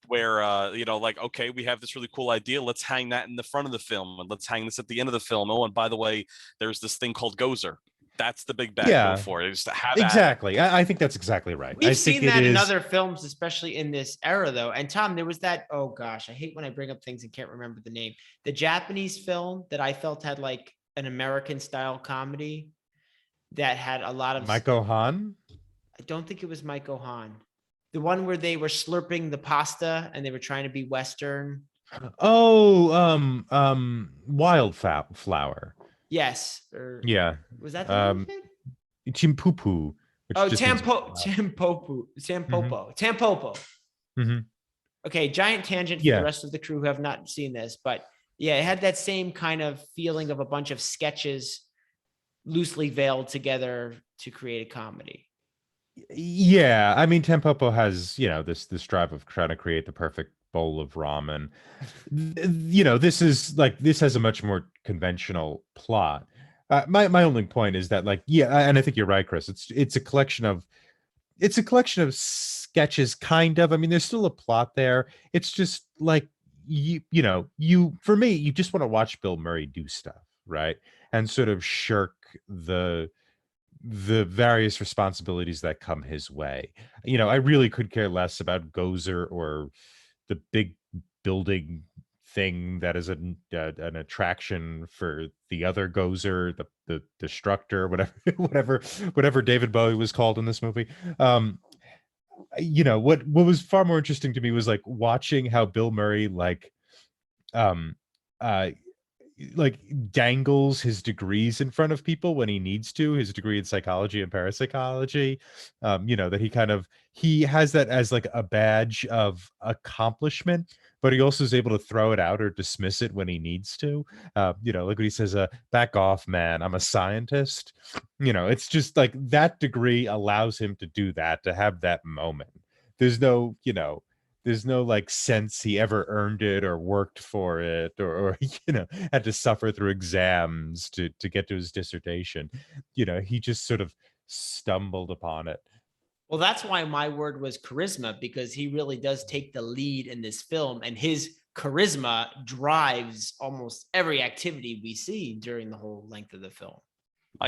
where like, okay, we have this really cool idea, let's hang that in the front of the film, and let's hang this at the end of the film. Oh, and by the way, there's this thing called Gozer. That's the big bad go for it. Is to have exactly. I think that's exactly right. We've seen that in other films, especially in this era, though. And Tom, there was that. Oh gosh, I hate when I bring up things and can't remember the name. The Japanese film that I felt had like an American style comedy that had a lot of Maiko Han. I don't think it was Maiko Han. The one where they were slurping the pasta and they were trying to be Western. Oh, Wildflower. Yes. Yeah. Was that the name of it? Chimpupu. Tampopo. Okay, giant tangent for the rest of the crew who have not seen this, but yeah, it had that same kind of feeling of a bunch of sketches loosely veiled together to create a comedy. Yeah, I mean, Tampopo has this drive of trying to create the perfect bowl of ramen. This has a much more conventional plot. My only point is that, like, and I think you're right, Chris. It's a collection of sketches, kind of. I mean, there's still a plot there. It's just like for me, you just want to watch Bill Murray do stuff, right? And sort of shirk the various responsibilities that come his way. I really could care less about Gozer or the big building thing that is an attraction for the other Gozer, the Destructor, whatever David Bowie was called in this movie. What was far more interesting to me was like watching how Bill Murray dangles his degrees in front of people when he needs to, his degree in psychology and parapsychology, that he has that as like a badge of accomplishment, but he also is able to throw it out or dismiss it when he needs to. Like when he says, back off, man, I'm a scientist. It's just like that degree allows him to do that, to have that moment. There's no like sense he ever earned it or worked for it or had to suffer through exams to get to his dissertation. He just sort of stumbled upon it. Well, that's why my word was charisma, because he really does take the lead in this film, and his charisma drives almost every activity we see during the whole length of the film.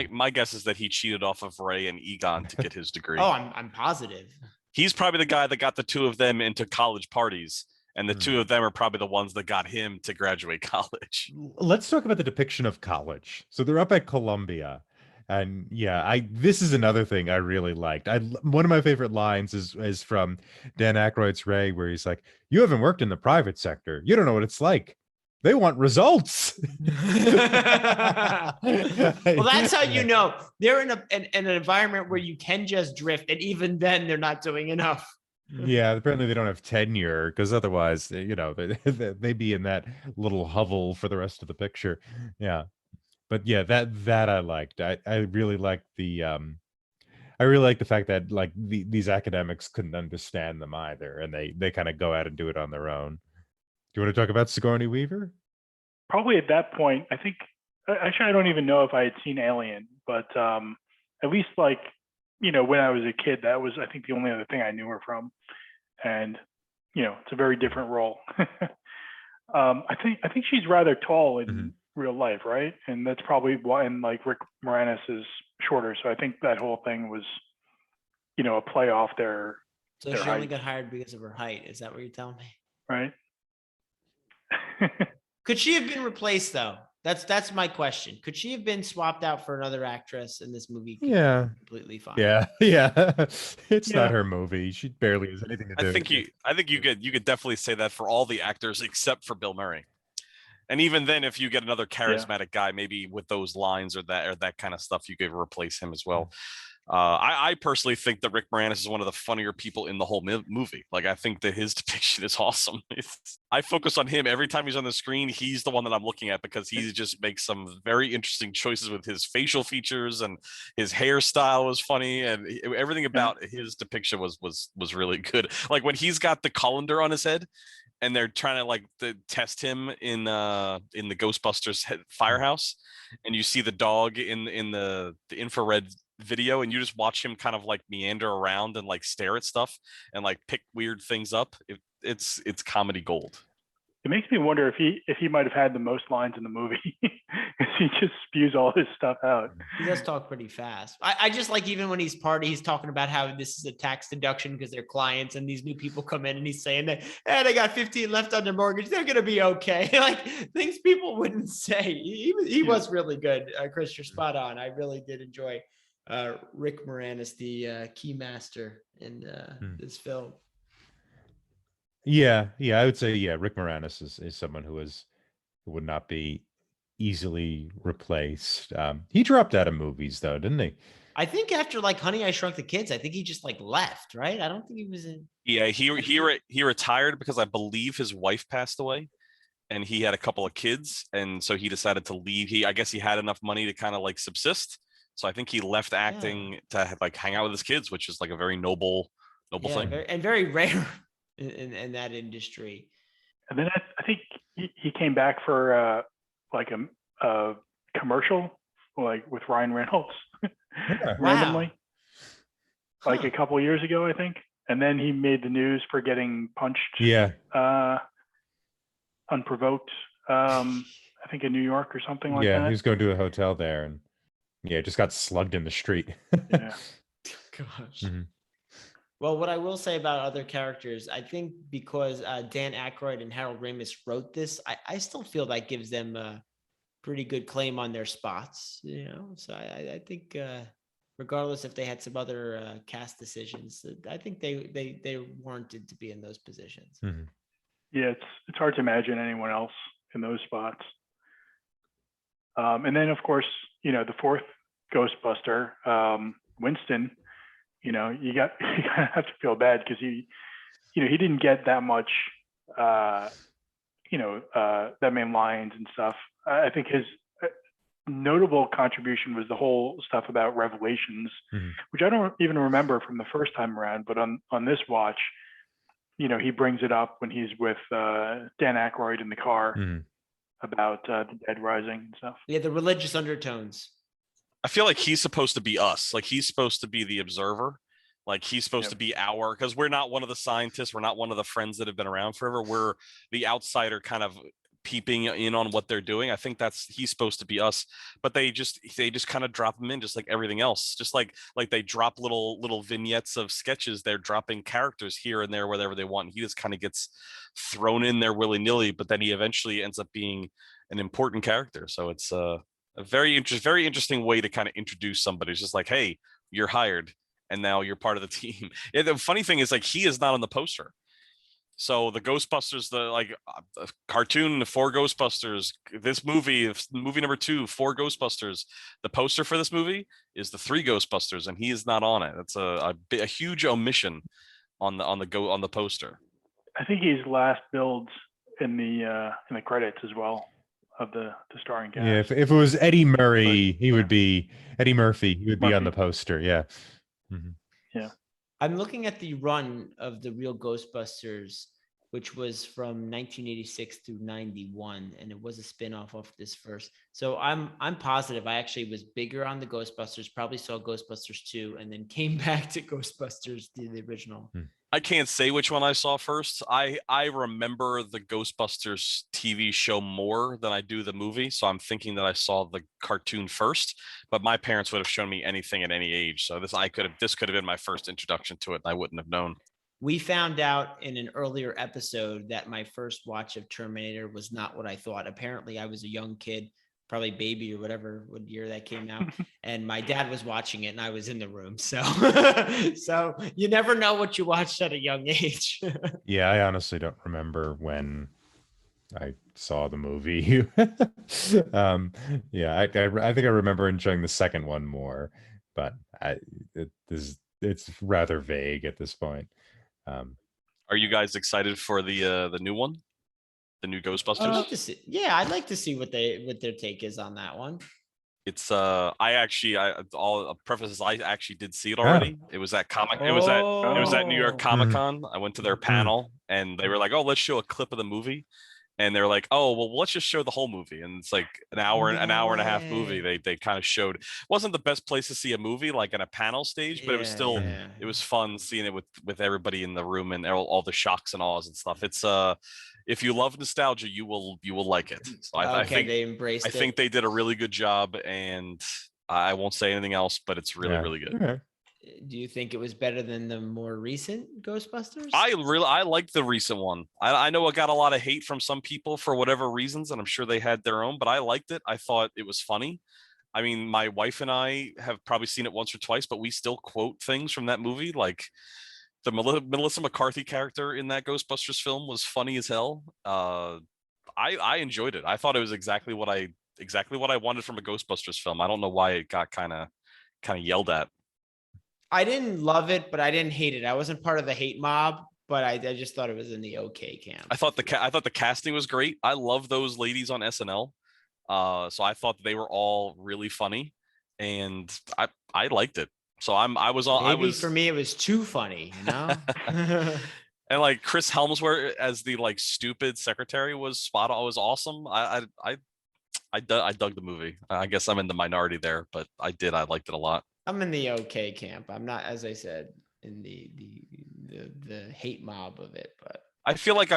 My guess is that he cheated off of Ray and Egon to get his degree. Oh, I'm positive. He's probably the guy that got the two of them into college parties, and the two of them are probably the ones that got him to graduate college. Let's talk about the depiction of college. So they're up at Columbia, and this is another thing I really liked. One of my favorite lines is from Dan Aykroyd's Ray, where he's like, "You haven't worked in the private sector. You don't know what it's like. They want results." Well, that's how you know they're in an environment where you can just drift, and even then they're not doing enough. Yeah, apparently they don't have tenure, because otherwise, they'd be in that little hovel for the rest of the picture. Yeah, but yeah, that I liked. I really liked the fact that like these academics couldn't understand them either, and they kind of go out and do it on their own. Do you want to talk about Sigourney Weaver? Probably at that point, I think, actually, I don't even know if I had seen Alien, but at least like, when I was a kid, that was, I think, the only other thing I knew her from. And, it's a very different role. I think she's rather tall in real life, right? And that's probably why, and like Rick Moranis is shorter. So I think that whole thing was, a play off their So she only got hired because of her height. Is that what you're telling me? Right. Could she have been replaced though? That's my question. Could she have been swapped out for another actress in this movie? Yeah. Completely fine. Yeah. It's not her movie. She barely has anything to do. I think you could definitely say that for all the actors except for Bill Murray. And even then, if you get another charismatic guy, maybe with those lines or that kind of stuff, you could replace him as well. I personally think that Rick Moranis is one of the funnier people in the whole movie. Like, I think that his depiction is awesome. I focus on him every time he's on the screen. He's the one that I'm looking at because he just makes some very interesting choices with his facial features, and his hairstyle was funny, and everything about his depiction was really good. Like when he's got the colander on his head, and they're trying to test him in the Ghostbusters firehouse, and you see the dog in the infrared video, and you just watch him kind of like meander around and like stare at stuff and like pick weird things up. It's comedy gold. It makes me wonder if he might have had the most lines in the movie, because he just spews all his stuff out. He does talk pretty fast. I just like, even when he's talking about how this is a tax deduction because they're clients, and these new people come in, and he's saying that, they got 15 left on their mortgage, they're gonna be okay. Like things people wouldn't say. He was really good. Chris, you're spot on. I really did enjoy Rick Moranis, the key master in this film. Yeah, I would say Rick Moranis is someone who would not be easily replaced. He dropped out of movies though, didn't he? I think after like Honey, I Shrunk the Kids, I think he just like left, right? I don't think he was in. Yeah, he retired because I believe his wife passed away, and he had a couple of kids, and so he decided to leave. I guess he had enough money to kind of like subsist. So I think he left acting to like hang out with his kids, which is like a very noble thing. Very rare in that industry. And then I think he came back for like a commercial, like with Ryan Reynolds, randomly, like a couple of years ago, I think. And then he made the news for getting punched, unprovoked. I think in New York or something like that. Yeah, he was going to a hotel there, and just got slugged in the street. Yeah. Gosh. Mm-hmm. Well, what I will say about other characters, I think because Dan Aykroyd and Harold Ramis wrote this, I still feel that gives them a pretty good claim on their spots, So I think regardless if they had some other cast decisions, I think they warranted to be in those positions. Mm-hmm. Yeah, it's hard to imagine anyone else in those spots. And then, of course, the fourth Ghostbuster, Winston. You have to feel bad because he didn't get that much, that many lines and stuff. I think his notable contribution was the whole stuff about Revelations, which I don't even remember from the first time around. But on this watch, he brings it up when he's with Dan Aykroyd in the car about the dead rising and stuff. Yeah, the religious undertones. I feel like he's supposed to be us. Like he's supposed to be the observer. Like he's supposed to be because we're not one of the scientists. We're not one of the friends that have been around forever. We're the outsider kind of peeping in on what they're doing. I think he's supposed to be us, but they just kind of drop him in just like everything else. Just like they drop little vignettes of sketches. They're dropping characters here and there, wherever they want. He just kind of gets thrown in there willy-nilly, but then he eventually ends up being an important character. So it's a very interesting way to kind of introduce somebody. It's just like, hey, you're hired and now you're part of the team. Yeah, the funny thing is, like, he is not on the poster. So the Ghostbusters, the cartoon, the 4 Ghostbusters, this movie number 2, 4 Ghostbusters, the poster for this movie is the 3 Ghostbusters, and he is not on it. It's a huge omission on the poster. I think he's last billed in the credits as well of the starring cast. Yeah, if it was Eddie Murray, he would be Eddie Murphy. He would be on the poster. Yeah. Yeah. I'm looking at the run of the real Ghostbusters, which was from 1986 through 91, and it was a spin-off of this first. So I'm positive I actually was bigger on the Ghostbusters, probably saw Ghostbusters 2, and then came back to Ghostbusters, the original. I can't say which one I saw first. I remember the Ghostbusters TV show more than I do the movie, so I'm thinking that I saw the cartoon first. But my parents would have shown me anything at any age, so this could have been my first introduction to it, and I wouldn't have known. We found out in an earlier episode that my first watch of Terminator was not what I thought. Apparently, I was a young kid, probably baby or whatever, what year that came out. And my dad was watching it and I was in the room. So, so you never know what you watched at a young age. Yeah, I honestly don't remember when I saw the movie. Yeah, I think I remember enjoying the second one more, but it's rather vague at this point. Are you guys excited for the new one, the new Ghostbusters? I'd like to see, yeah, I'd like to see what their take is on that one. It's I'll preface this, I actually did see it already. It was at it was at New York Comic-Con. I went to their panel and they were like, "Oh, let's show a clip of the movie." And they're like, "Oh, well, let's just show the whole movie." And it's like an hour and a half movie. They kind of showed. Wasn't the best place to see a movie, like in a panel stage, but it was still it was fun seeing it with everybody in the room and all the shocks and awes and stuff. It's if you love nostalgia, you will like it. So I think they embraced it. I think they did a really good job, and I won't say anything else, but it's really good. Okay. Do you think it was better than the more recent Ghostbusters? I like the recent one. I know it got a lot of hate from some people for whatever reasons, and I'm sure they had their own, but I liked it. I thought it was funny. I mean, my wife and I have probably seen it once or twice, but we still quote things from that movie. Like the Melissa McCarthy character in that Ghostbusters film was funny as hell. I enjoyed it. I thought it was exactly what I wanted from a Ghostbusters film. I don't know why it got kind of yelled at. I didn't love it, but I didn't hate it. I wasn't part of the hate mob, but I just thought it was in the okay camp. I thought the casting was great. I love those ladies on SNL. So I thought they were all really funny, and I liked it. So for me it was too funny, you know. And like Chris Helmsworth as the like stupid secretary was spot on. Was awesome. I dug the movie. I guess I'm in the minority there, but I liked it a lot. I'm in the okay camp. I'm not, as I said, in the hate mob of it, but I feel like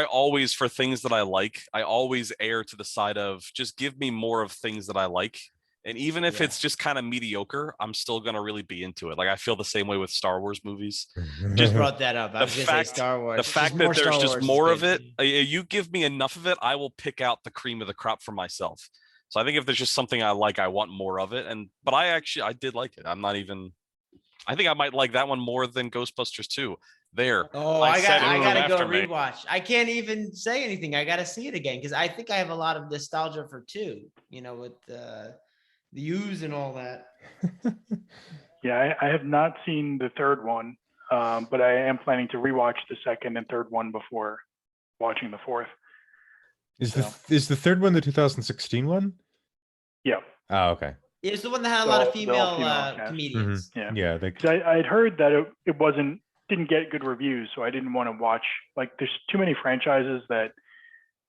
for things that I like, I always err to the side of just give me more of things that I like. And even if it's just kind of mediocre, I'm still going to really be into it. Like I feel the same way with Star Wars movies. Just brought that up. I was going to say Star Wars. The fact that there's just more of it, you give me enough of it, I will pick out the cream of the crop for myself. So I think if there's just something I like, I want more of it. But I did like it. I think I might like that one more than Ghostbusters 2. There. Oh, I gotta go rewatch. I can't even say anything. I gotta see it again because I think I have a lot of nostalgia for 2. You know, with the U's and all that. Yeah, I have not seen the third one, but I am planning to rewatch the second and third one before watching the fourth. Is the third one the 2016 one? Yeah. Oh, okay. It's the one that had a lot of female comedians. Mm-hmm. Yeah. I had heard that it didn't get good reviews, so I didn't want to watch. Like, there's too many franchises that,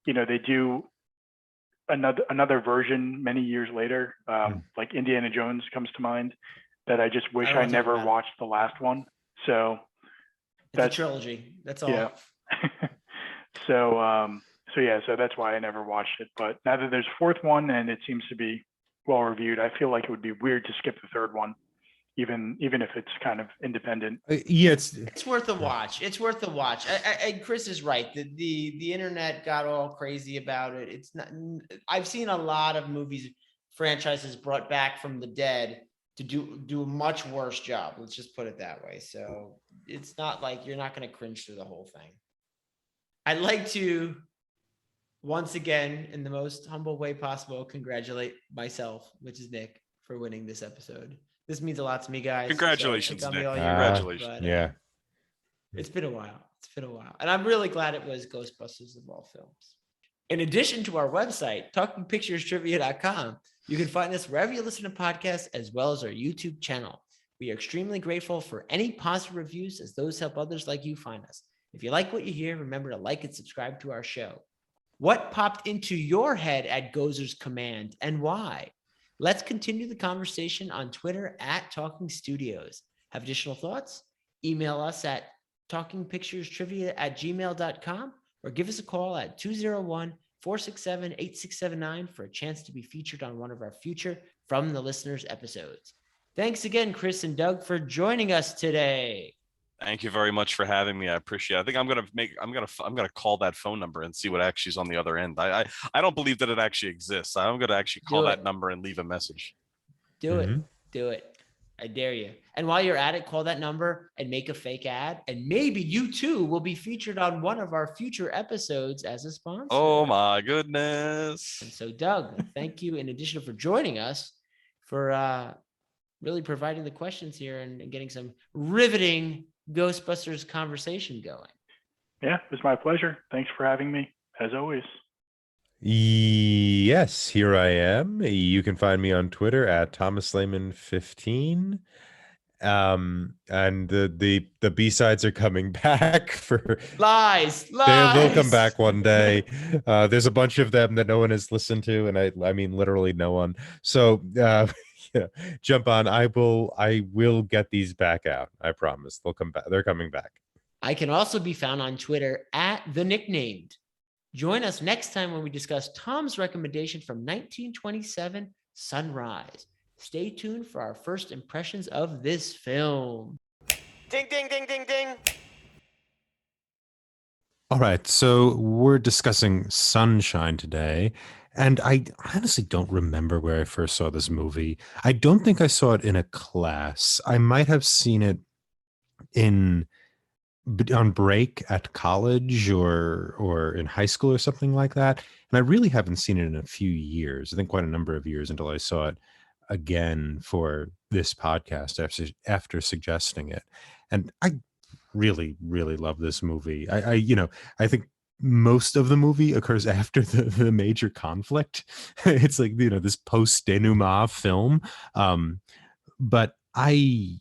you know, they do another version many years later. Like Indiana Jones comes to mind. That I just wish I never watched the last one. So it's a trilogy. That's all. Yeah. So that's why I never watched it. But now that there's a fourth one and it seems to be well reviewed, I feel like it would be weird to skip the third one, even if it's kind of independent. Yeah, it's worth a watch. It's worth a watch. And Chris is right. The internet got all crazy about it. It's not. I've seen a lot of movies, franchises brought back from the dead to do a much worse job. Let's just put it that way. So it's not like you're not going to cringe through the whole thing. I'd like to, once again, in the most humble way possible, congratulate myself, which is Nick, for winning this episode. This means a lot to me, guys. Congratulations, so Nick. Congratulations. Yeah. It's been a while. And I'm really glad it was Ghostbusters of all films. In addition to our website, talkingpicturestrivia.com, you can find us wherever you listen to podcasts, as well as our YouTube channel. We are extremely grateful for any positive reviews, as those help others like you find us. If you like what you hear, remember to like and subscribe to our show. What popped into your head at Gozer's command and why? Let's continue the conversation on Twitter at Talking Studios. Have additional thoughts? Email us at talkingpicturestrivia@gmail.com or give us a call at 201-467-8679 for a chance to be featured on one of our future From the Listeners episodes. Thanks again, Chris and Doug, for joining us today. Thank you very much for having me. I appreciate it. I think I'm gonna call that phone number and see what actually is on the other end. I don't believe that it actually exists. I'm gonna actually call that number and leave a message. Do it. I dare you. And while you're at it, call that number and make a fake ad. And maybe you too will be featured on one of our future episodes as a sponsor. Oh my goodness. And so, Doug, thank you in addition for joining us for really providing the questions here and getting some riveting Ghostbusters conversation going. Yeah, it was my pleasure. Thanks for having me, as always. Yes, here I am. You can find me on Twitter at ThomasLehman15. And the B-sides are coming back for lies. They will come back one day. There's a bunch of them that no one has listened to, and I mean literally no one. So yeah, jump on. I will get these back out. I promise. They'll come back. They're coming back. I can also be found on Twitter at The Nicknamed. Join us next time when we discuss Tom's recommendation from 1927, Sunrise. Stay tuned for our first impressions of this film. Ding, ding, ding, ding, ding. All right, so we're discussing Sunshine today, and I honestly don't remember where I first saw this movie. I don't think I saw it in a class. I might have seen it on break at college or in high school or something like that, and I really haven't seen it in a few years. I think quite a number of years until I saw it again for this podcast after suggesting it. And I really love this movie. I think most of the movie occurs after the major conflict. It's like, this post-denouement film, but I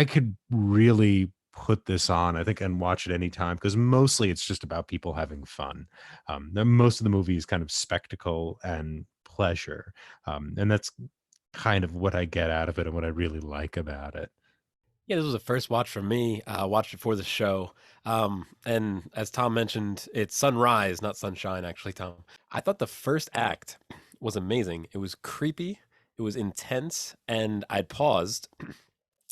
could really put this on, I think, and watch it anytime, because mostly it's just about people having fun. Most of the movie is kind of spectacle and pleasure, and that's kind of what I get out of it and what I really like about it. Yeah, this was a first watch for me. I watched it for the show. And as Tom mentioned, it's Sunrise, not Sunshine, actually, Tom. I thought the first act was amazing. It was creepy, it was intense, and I'd paused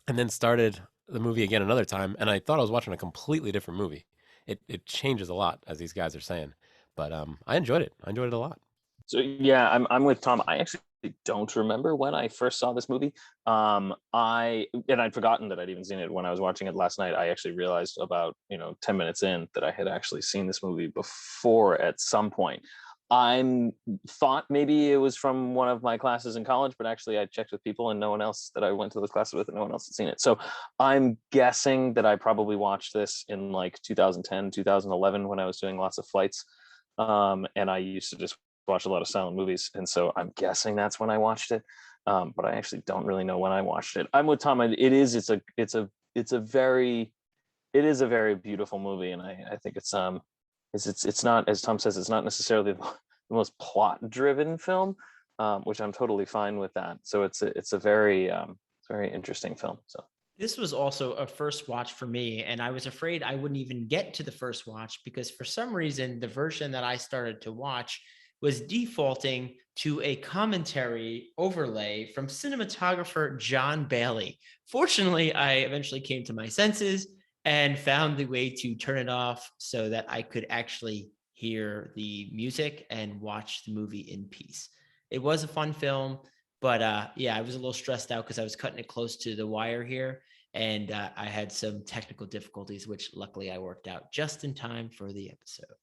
and then started the movie again another time, and I thought I was watching a completely different movie. It changes a lot, as these guys are saying. But I enjoyed it. I enjoyed it a lot. So yeah, I'm with Tom. I actually don't remember when I first saw this movie. I'd forgotten that I'd even seen it when I was watching it last night. I actually realized about 10 minutes in that I had actually seen this movie before at some point. I thought maybe it was from one of my classes in college, but actually I checked with people and no one else that I went to those classes with and no one else had seen it. So I'm guessing that I probably watched this in like 2010, 2011 when I was doing lots of flights. And I used to just watch a lot of silent movies, and so I'm guessing that's when I watched it, but I actually don't really know when I watched it. I'm with Tom. It's a very beautiful movie, and I think it's not, as Tom says, it's not necessarily the most plot driven film, which I'm totally fine with that. So it's a very interesting film. So this was also a first watch for me, and I was afraid I wouldn't even get to the first watch because for some reason the version that I started to watch was defaulting to a commentary overlay from cinematographer John Bailey. Fortunately, I eventually came to my senses and found the way to turn it off so that I could actually hear the music and watch the movie in peace. It was a fun film, but I was a little stressed out because I was cutting it close to the wire here, and I had some technical difficulties, which luckily I worked out just in time for the episode.